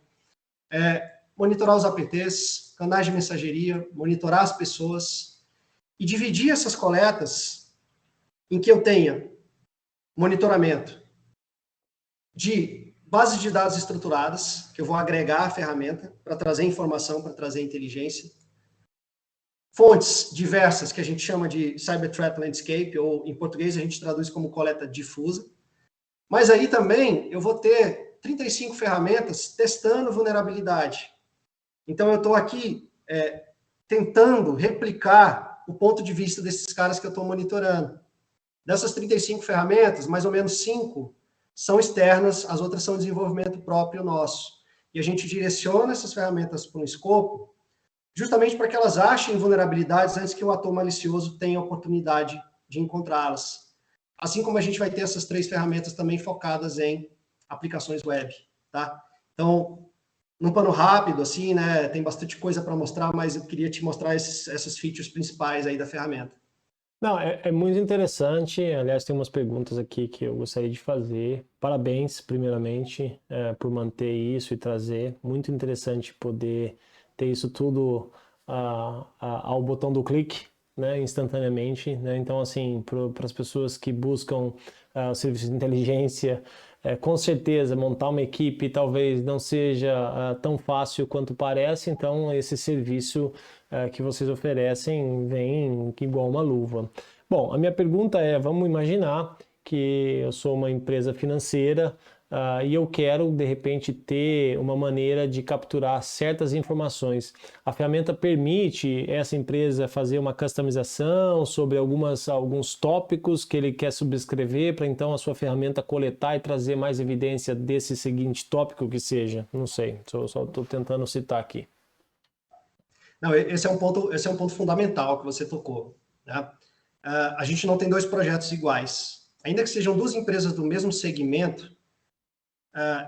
Monitorar os APTs, canais de mensageria, monitorar as pessoas e dividir essas coletas em que eu tenha monitoramento de bases de dados estruturadas, que eu vou agregar a ferramenta para trazer informação, para trazer inteligência. Fontes diversas, que a gente chama de Cyber Threat Landscape, ou em português a gente traduz como coleta difusa. Mas aí também eu vou ter 35 ferramentas testando vulnerabilidade. Então eu estou aqui tentando replicar o ponto de vista desses caras que eu estou monitorando. Dessas 35 ferramentas, mais ou menos 5 são externas, as outras são desenvolvimento próprio nosso. E a gente direciona essas ferramentas para um escopo justamente para que elas achem vulnerabilidades antes que o ator malicioso tenha a oportunidade de encontrá-las. Assim como a gente vai ter essas 3 ferramentas também focadas em aplicações web, tá? Então, num pano rápido, assim, né, tem bastante coisa para mostrar, mas eu queria te mostrar essas features principais aí da ferramenta. Não, é muito interessante. Aliás, tem umas perguntas aqui que eu gostaria de fazer. Parabéns, primeiramente, por manter isso e trazer. Muito interessante poder ter isso tudo ao botão do clique, né, instantaneamente, né? Então, assim, para as pessoas que buscam serviços de inteligência, com certeza montar uma equipe talvez não seja tão fácil quanto parece. Então, esse serviço que vocês oferecem vem igual uma luva. Bom, a minha pergunta é, vamos imaginar que eu sou uma empresa financeira e eu quero, de repente, ter uma maneira de capturar certas informações. A ferramenta permite essa empresa fazer uma customização sobre alguns tópicos que ele quer subscrever para então a sua ferramenta coletar e trazer mais evidência desse seguinte tópico que seja. Não sei, só estou tentando citar aqui. Não, esse é um ponto fundamental que você tocou, né? A gente não tem 2 projetos iguais. Ainda que sejam 2 empresas do mesmo segmento,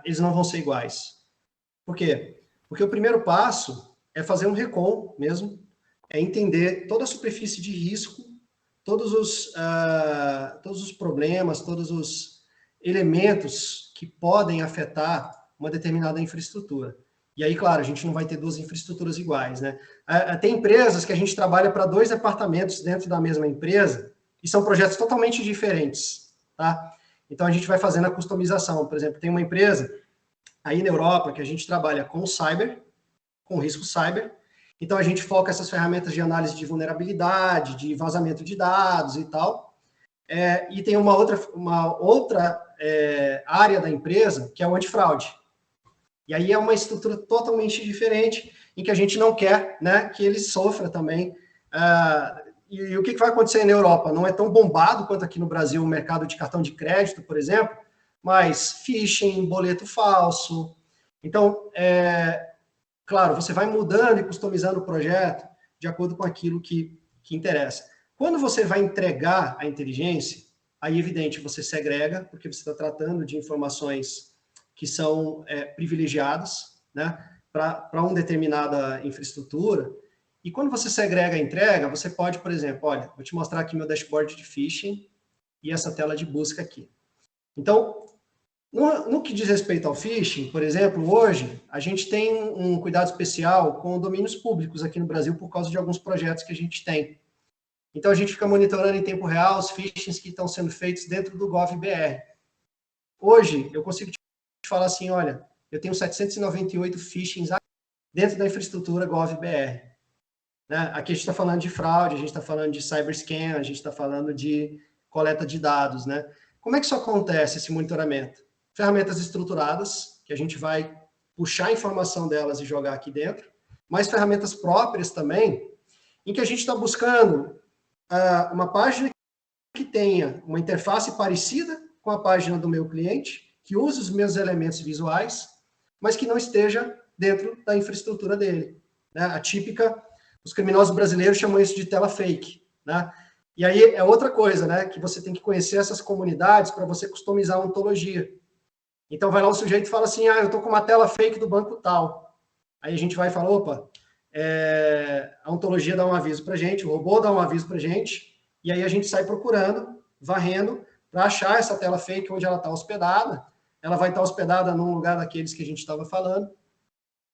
eles não vão ser iguais. Por quê? Porque o primeiro passo é fazer um recon mesmo, é entender toda a superfície de risco, todos os problemas, todos os elementos que podem afetar uma determinada infraestrutura. E aí, claro, a gente não vai ter 2 infraestruturas iguais, né? Tem empresas que a gente trabalha para 2 departamentos dentro da mesma empresa e são projetos totalmente diferentes, tá? Então, a gente vai fazendo a customização. Por exemplo, tem uma empresa aí na Europa que a gente trabalha com cyber, com risco cyber. Então, a gente foca essas ferramentas de análise de vulnerabilidade, de vazamento de dados e tal. E tem uma outra área da empresa que é o antifraude. E aí é uma estrutura totalmente diferente, em que a gente não quer, né, que ele sofra também. E o que vai acontecer na Europa? Não é tão bombado quanto aqui no Brasil o mercado de cartão de crédito, por exemplo, mas phishing, boleto falso. Então, claro, você vai mudando e customizando o projeto de acordo com aquilo que interessa. Quando você vai entregar a inteligência, aí, evidente, você segrega, porque você está tratando de informações que são privilegiadas, né, para uma determinada infraestrutura. E quando você segrega a entrega, você pode, por exemplo, olha, vou te mostrar aqui meu dashboard de phishing e essa tela de busca aqui. Então, no que diz respeito ao phishing, por exemplo, hoje, a gente tem um cuidado especial com domínios públicos aqui no Brasil por causa de alguns projetos que a gente tem. Então, a gente fica monitorando em tempo real os phishings que estão sendo feitos dentro do GovBR. Hoje, eu consigo te falar assim, olha, eu tenho 798 phishings dentro da infraestrutura GovBR. Né? Aqui a gente está falando de fraude, a gente está falando de cyberscan, a gente está falando de coleta de dados. Né? Como é que isso acontece, esse monitoramento? Ferramentas estruturadas, que a gente vai puxar a informação delas e jogar aqui dentro, mas ferramentas próprias também, em que a gente está buscando uma página que tenha uma interface parecida com a página do meu cliente, que use os meus elementos visuais, mas que não esteja dentro da infraestrutura dele. Né? A típica, os criminosos brasileiros chamam isso de tela fake. Né? E aí é outra coisa, né? Que você tem que conhecer essas comunidades para você customizar a ontologia. Então vai lá o sujeito e fala assim, eu estou com uma tela fake do banco tal. Aí a gente vai e fala, opa, a ontologia dá um aviso para a gente, o robô dá um aviso para a gente, e aí a gente sai procurando, varrendo, para achar essa tela fake onde ela está hospedada. Ela vai estar hospedada num lugar daqueles que a gente estava falando.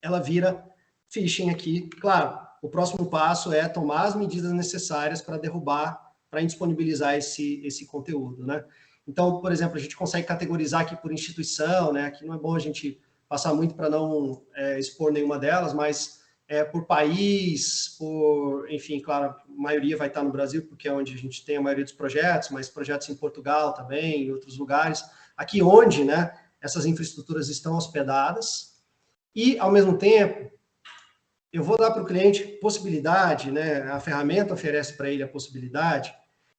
Ela vira phishing aqui. Claro, o próximo passo é tomar as medidas necessárias para derrubar, para indisponibilizar esse conteúdo, né? Então, por exemplo, a gente consegue categorizar aqui por instituição, né? Aqui não é bom a gente passar muito para não expor nenhuma delas, mas por país, enfim, claro, a maioria vai estar no Brasil, porque é onde a gente tem a maioria dos projetos, mas projetos em Portugal também, em outros lugares. Aqui onde, né, essas infraestruturas estão hospedadas, e, ao mesmo tempo, eu vou dar para o cliente possibilidade, né, a ferramenta oferece para ele a possibilidade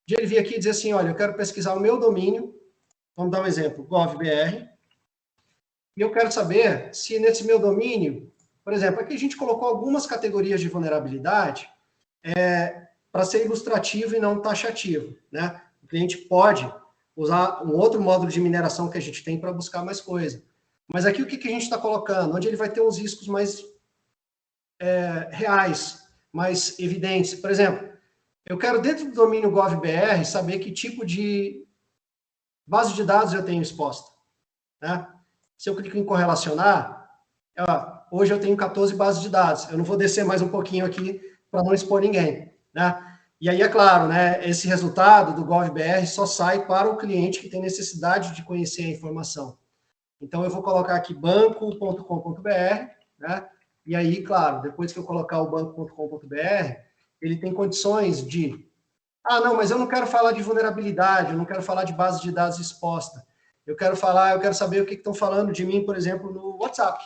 de ele vir aqui e dizer assim, olha, eu quero pesquisar o meu domínio, vamos dar um exemplo, GovBR, e eu quero saber se nesse meu domínio, por exemplo, aqui a gente colocou algumas categorias de vulnerabilidade para ser ilustrativo e não taxativo, né? O cliente pode usar um outro módulo de mineração que a gente tem para buscar mais coisa. Mas aqui o que a gente está colocando? Onde ele vai ter uns riscos mais reais, mais evidentes. Por exemplo, eu quero dentro do domínio GovBR saber que tipo de base de dados eu tenho exposta. Né? Se eu clico em correlacionar, hoje eu tenho 14 bases de dados. Eu não vou descer mais um pouquinho aqui para não expor ninguém. Né? E aí, é claro, né, esse resultado do GovBR só sai para o cliente que tem necessidade de conhecer a informação. Então, eu vou colocar aqui banco.com.br, né? E aí, claro, depois que eu colocar o banco.com.br, ele tem condições de... não, mas eu não quero falar de vulnerabilidade, eu não quero falar de base de dados exposta. Eu quero saber o que estão falando de mim, por exemplo, no WhatsApp.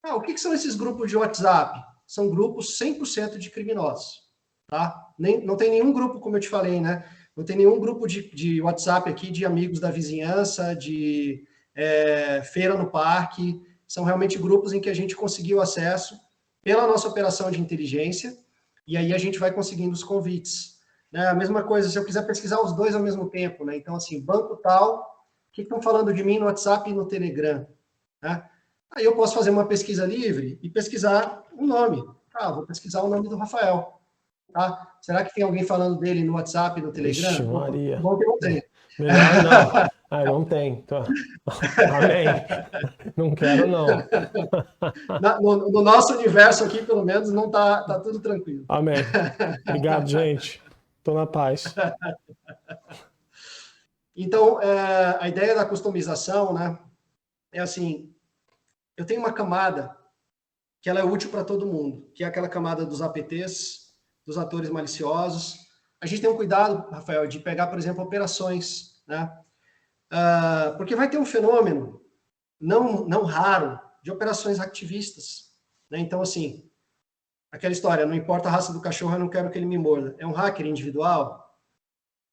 O que são esses grupos de WhatsApp? São grupos 100% de criminosos. Tá? Não tem nenhum grupo, como eu te falei, né? Não tem nenhum grupo de WhatsApp aqui de amigos da vizinhança, de feira no parque. São realmente grupos em que a gente conseguiu acesso pela nossa operação de inteligência, e aí a gente vai conseguindo os convites. Né? A mesma coisa, se eu quiser pesquisar os dois ao mesmo tempo, né? Então, assim, banco tal, o que estão falando de mim no WhatsApp e no Telegram? Né? Aí eu posso fazer uma pesquisa livre e pesquisar um nome. Vou pesquisar o nome do Rafael. Tá? Será que tem alguém falando dele no WhatsApp, no Telegram? Ixi, Maria. Bom que não tem. Melhor não. Não tem. Amém. Não quero, não. No nosso universo aqui, pelo menos, não tá tudo tranquilo. Amém. Obrigado, gente. Estou na paz. Então, a ideia da customização, né, é assim, eu tenho uma camada que ela é útil para todo mundo, que é aquela camada dos APTs, dos atores maliciosos. A gente tem um cuidado, Rafael, de pegar, por exemplo, operações, né? Porque vai ter um fenômeno não raro de operações ativistas. Né? Então, assim, aquela história, não importa a raça do cachorro, eu não quero que ele me morda. É um hacker individual?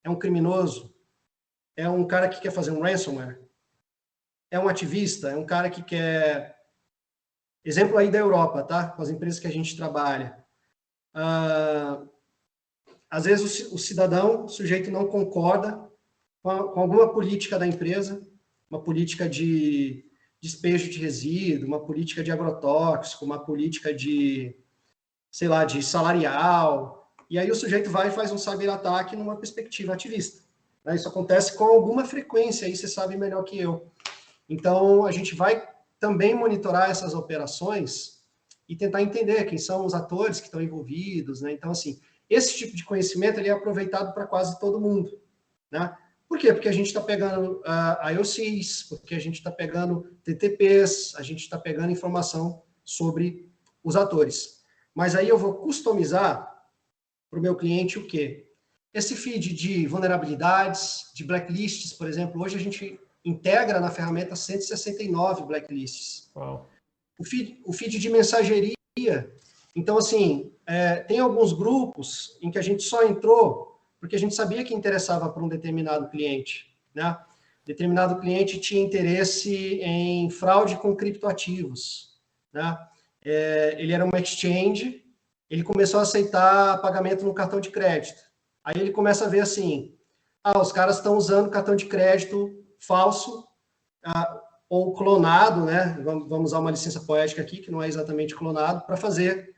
É um criminoso? É um cara que quer fazer um ransomware? É um ativista? É um cara que quer... Exemplo aí da Europa, tá? Com as empresas que a gente trabalha. Às vezes o cidadão, o sujeito não concorda com alguma política da empresa, uma política de despejo de resíduo, uma política de agrotóxico, uma política de, sei lá, de salarial, e aí o sujeito vai e faz um cyberataque numa perspectiva ativista. Né? Isso acontece com alguma frequência, aí você sabe melhor que eu. Então, a gente vai também monitorar essas operações e tentar entender quem são os atores que estão envolvidos, né? Então, assim, esse tipo de conhecimento ele é aproveitado para quase todo mundo, né? Por quê? Porque a gente está pegando IOCs, porque a gente está pegando TTPs, a gente está pegando informação sobre os atores. Mas aí eu vou customizar para o meu cliente o quê? Esse feed de vulnerabilidades, de blacklists, por exemplo, hoje a gente integra na ferramenta 169 blacklists. Uau. O feed de mensageria. Então, assim, tem alguns grupos em que a gente só entrou porque a gente sabia que interessava para um determinado cliente, né? Determinado cliente tinha interesse em fraude com criptoativos, né? Ele era uma exchange, ele começou a aceitar pagamento no cartão de crédito. Aí ele começa a ver assim, os caras estão usando cartão de crédito falso, ou clonado, né? Vamos usar uma licença poética aqui, que não é exatamente clonado, para fazer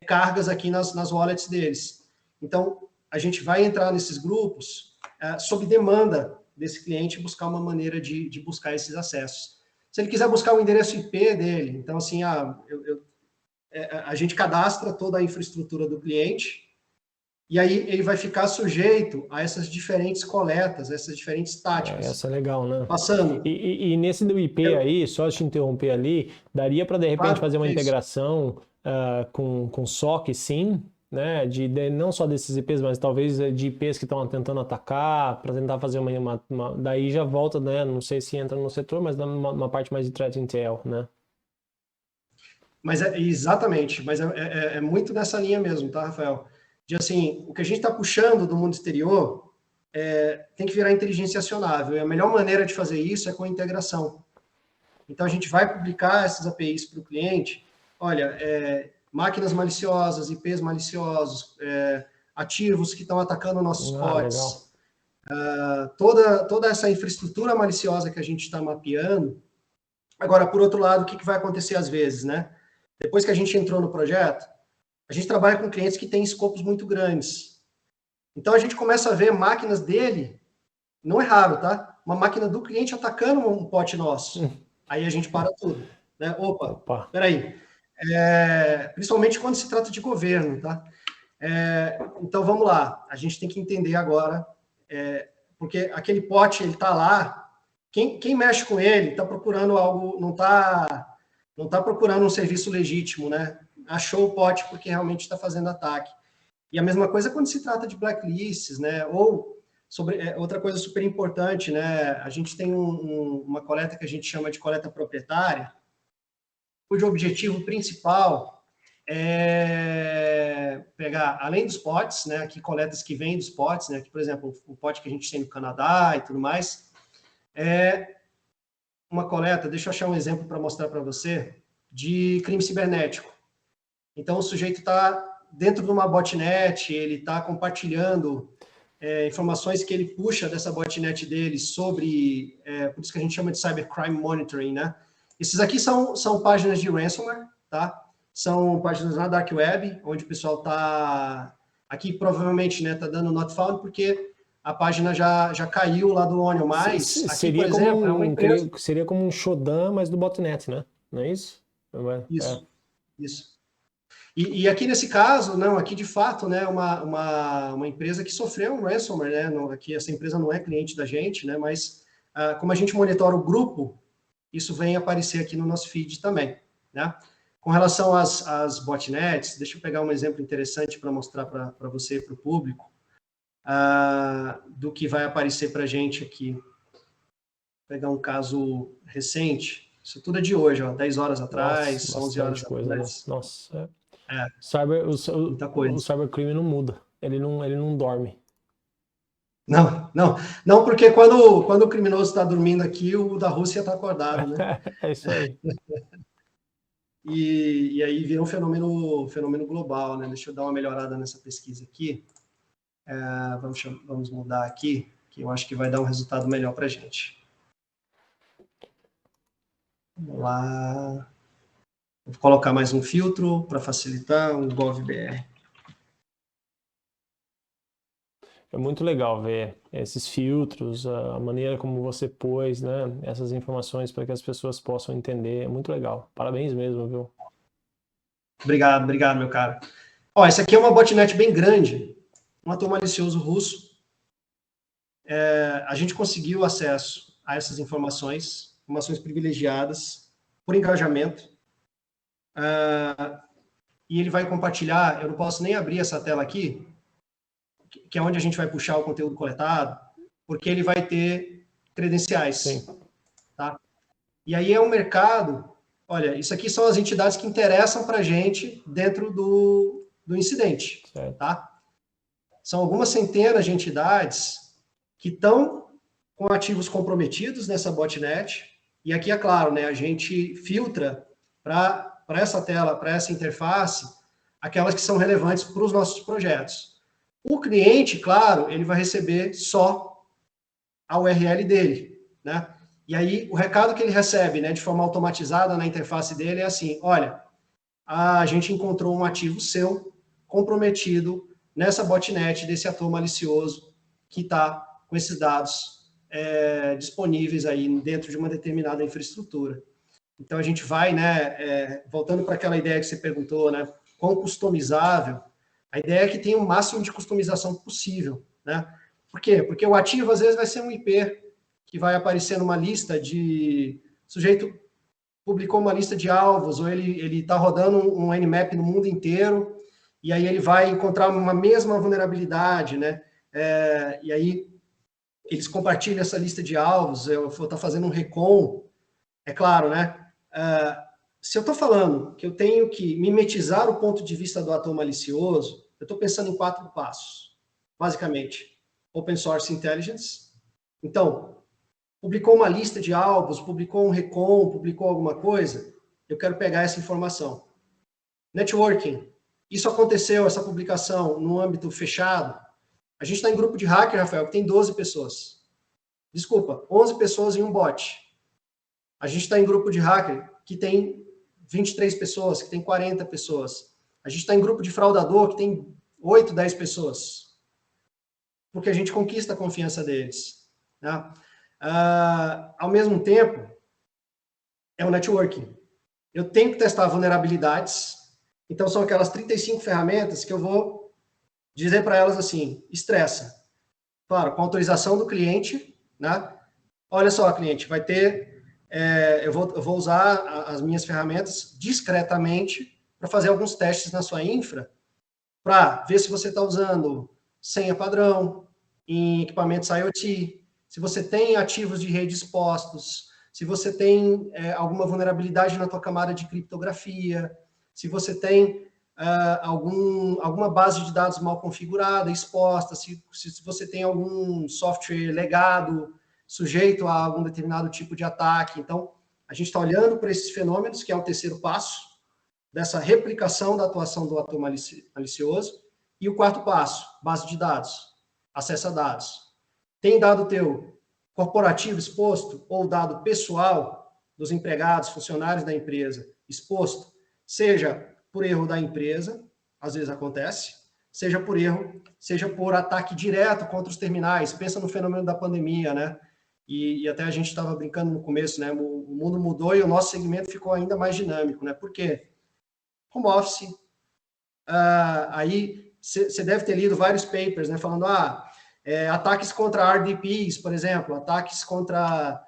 cargas aqui nas wallets deles. Então, a gente vai entrar nesses grupos sob demanda desse cliente, buscar uma maneira de buscar esses acessos. Se ele quiser buscar o endereço IP dele, então, assim, a gente cadastra toda a infraestrutura do cliente, e aí ele vai ficar sujeito a essas diferentes coletas, essas diferentes táticas. Essa é legal, né? Passando. E nesse do IP aí, só te interromper ali, daria para de repente fazer uma integração com SOC, sim, né? Não só desses IPs, mas talvez de IPs que estão tentando atacar, para tentar fazer daí já volta, né? Não sei se entra no setor, mas numa parte mais de threat intel, né? Mas exatamente, mas é muito nessa linha mesmo, tá, Rafael? De assim, o que a gente está puxando do mundo exterior tem que virar inteligência acionável. E a melhor maneira de fazer isso é com a integração. Então, a gente vai publicar essas APIs para o cliente. Olha, máquinas maliciosas, IPs maliciosos, ativos que estão atacando nossos pods. Toda essa infraestrutura maliciosa que a gente está mapeando. Agora, por outro lado, o que vai acontecer às vezes, né? Depois que a gente entrou no projeto, a gente trabalha com clientes que têm escopos muito grandes. Então, a gente começa a ver máquinas dele, não é raro, tá? Uma máquina do cliente atacando um pote nosso. Aí a gente para tudo. Né? Opa. Peraí. Principalmente quando se trata de governo, tá? Então, vamos lá. A gente tem que entender agora, porque aquele pote, ele está lá, quem mexe com ele está procurando algo, não está procurando um serviço legítimo, né? Achou o pote porque realmente está fazendo ataque. E a mesma coisa quando se trata de blacklists, né? Ou outra coisa super importante, né? A gente tem uma coleta que a gente chama de coleta proprietária, cujo objetivo principal é pegar, além dos potes, né? Aqui coletas que vêm dos potes, né? Aqui, por exemplo, o pote que a gente tem no Canadá e tudo mais, uma coleta, deixa eu achar um exemplo para mostrar para você, de crime cibernético. Então, o sujeito está dentro de uma botnet, ele está compartilhando informações que ele puxa dessa botnet dele sobre, por isso que a gente chama de cybercrime monitoring, né? Esses aqui são páginas de ransomware, tá? São páginas na Dark Web, onde o pessoal está, aqui provavelmente, né, tá dando not found, porque a página já caiu lá do Onion, mas aqui, por exemplo, é uma empresa... Seria como um Shodan, mas do botnet, né? Não é isso? Isso. E aqui nesse caso, não, aqui de fato, né, uma empresa que sofreu um ransomware, né, aqui essa empresa não é cliente da gente, né, mas como a gente monitora o grupo, isso vem aparecer aqui no nosso feed também, né. Com relação às botnets, deixa eu pegar um exemplo interessante para mostrar para você e para o público, do que vai aparecer para a gente aqui. Vou pegar um caso recente, isso tudo é de hoje, 10 horas atrás, 11 horas atrás. Nossa, muita coisa. O cybercrime não muda, ele não dorme. Não, porque quando o criminoso está dormindo aqui, o da Rússia está acordado, né? É isso aí. E aí vira um fenômeno global, né? Deixa eu dar uma melhorada nessa pesquisa aqui. Vamos mudar aqui que eu acho que vai dar um resultado melhor para a gente. Vamos lá. Vou colocar mais um filtro para facilitar, um GovBR. É muito legal ver esses filtros, a maneira como você pôs, né, essas informações para que as pessoas possam entender. É muito legal. Parabéns mesmo, viu? Obrigado, meu cara. Ó, esse aqui é uma botnet bem grande, um ator malicioso russo. A gente conseguiu acesso a essas informações privilegiadas, por engajamento. E ele vai compartilhar, eu não posso nem abrir essa tela aqui, que é onde a gente vai puxar o conteúdo coletado, porque ele vai ter credenciais. Sim. Tá? E aí é um mercado, olha, isso aqui são as entidades que interessam para a gente dentro do incidente. Certo. Tá? São algumas centenas de entidades que estão com ativos comprometidos nessa botnet, e aqui é claro, né, a gente filtra para essa tela, para essa interface, aquelas que são relevantes para os nossos projetos. O cliente, claro, ele vai receber só a URL dele, né? E aí, o recado que ele recebe, né, de forma automatizada na interface dele é assim, olha, a gente encontrou um ativo seu comprometido nessa botnet desse ator malicioso que está com esses dados disponíveis aí dentro de uma determinada infraestrutura. Então, a gente vai, né, voltando para aquela ideia que você perguntou, né, quão customizável, a ideia é que tenha o máximo de customização possível, né? Por quê? Porque o ativo, às vezes, vai ser um IP que vai aparecer numa lista de... O sujeito publicou uma lista de alvos, ou ele está rodando um Nmap no mundo inteiro, e aí ele vai encontrar uma mesma vulnerabilidade, né? E aí eles compartilham essa lista de alvos, eu vou estar fazendo um recon, é claro, né? Se eu estou falando que eu tenho que mimetizar o ponto de vista do ator malicioso, eu estou pensando em 4 passos, basicamente. Open Source Intelligence. Então, publicou uma lista de alvos, publicou um recon, publicou alguma coisa, eu quero pegar essa informação. Networking. Isso aconteceu, essa publicação, no âmbito fechado. A gente está em grupo de hacker, Rafael, que tem 12 pessoas. Desculpa, 11 pessoas em um bot. A gente está em grupo de hacker que tem 23 pessoas, que tem 40 pessoas. A gente está em grupo de fraudador que tem 8, 10 pessoas. Porque a gente conquista a confiança deles. Né? Ao mesmo tempo, é o networking. Eu tenho que testar vulnerabilidades. Então, são aquelas 35 ferramentas que eu vou dizer para elas assim, estressa. Claro, com autorização do cliente, né? Olha só, cliente, vai ter... eu vou usar as minhas ferramentas discretamente para fazer alguns testes na sua infra, para ver se você está usando senha padrão em equipamentos IoT, se você tem ativos de rede expostos, se você tem alguma vulnerabilidade na tua camada de criptografia, se você tem alguma base de dados mal configurada, exposta, se você tem algum software legado, sujeito a algum determinado tipo de ataque. Então, a gente está olhando para esses fenômenos, que é o terceiro passo, dessa replicação da atuação do ator malicioso. E o quarto passo, base de dados, acesso a dados. Tem dado teu corporativo exposto ou dado pessoal dos empregados, funcionários da empresa exposto, seja por erro da empresa, às vezes acontece, seja por erro, seja por ataque direto contra os terminais. Pensa no fenômeno da pandemia, né? E até a gente estava brincando no começo, né? O mundo mudou e o nosso segmento ficou ainda mais dinâmico, né? Por quê? Home office. Aí você deve ter lido vários papers, né? Falando, ataques contra RDPs, por exemplo, ataques contra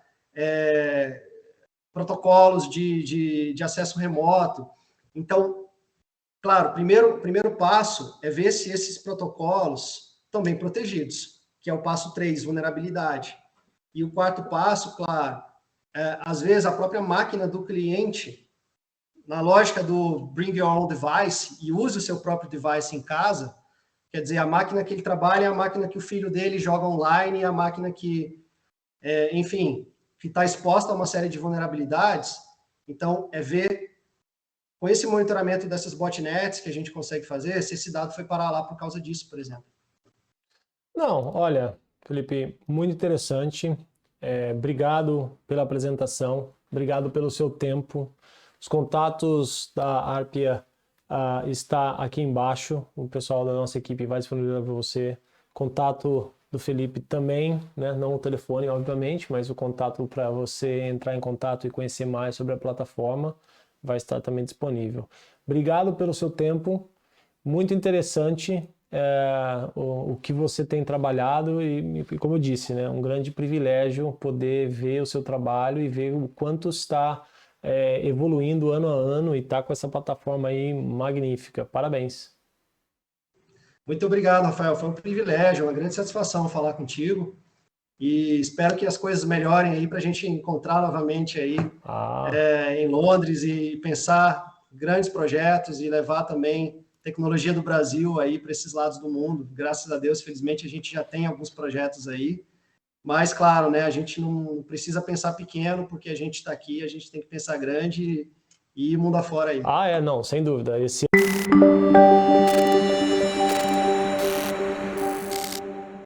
protocolos de acesso remoto. Então, claro, o primeiro passo é ver se esses protocolos estão bem protegidos, que é o passo 3, vulnerabilidade. E o quarto passo, claro, às vezes a própria máquina do cliente, na lógica do bring your own device, e use o seu próprio device em casa, quer dizer, a máquina que ele trabalha é a máquina que o filho dele joga online, a máquina que, enfim, que está exposta a uma série de vulnerabilidades. Então, é ver, com esse monitoramento dessas botnets que a gente consegue fazer, se esse dado foi parar lá por causa disso, por exemplo. Não, olha, Felipe, muito interessante. Obrigado pela apresentação, obrigado pelo seu tempo. Os contatos da Arpia está aqui embaixo. O pessoal da nossa equipe vai disponibilizar para você. Contato do Felipe também, né? Não o telefone, obviamente, mas o contato para você entrar em contato e conhecer mais sobre a plataforma vai estar também disponível. Obrigado pelo seu tempo, muito interessante o que você tem trabalhado e, como eu disse, né, um grande privilégio poder ver o seu trabalho e ver o quanto está evoluindo ano a ano e está com essa plataforma aí magnífica. Parabéns. Muito obrigado, Rafael. Foi um privilégio, uma grande satisfação falar contigo. E espero que as coisas melhorem aí para a gente encontrar novamente aí em Londres e pensar grandes projetos e levar também tecnologia do Brasil aí para esses lados do mundo. Graças a Deus, felizmente, a gente já tem alguns projetos aí. Mas, claro, né, a gente não precisa pensar pequeno, porque a gente está aqui, a gente tem que pensar grande e ir mundo afora aí. Não, sem dúvida.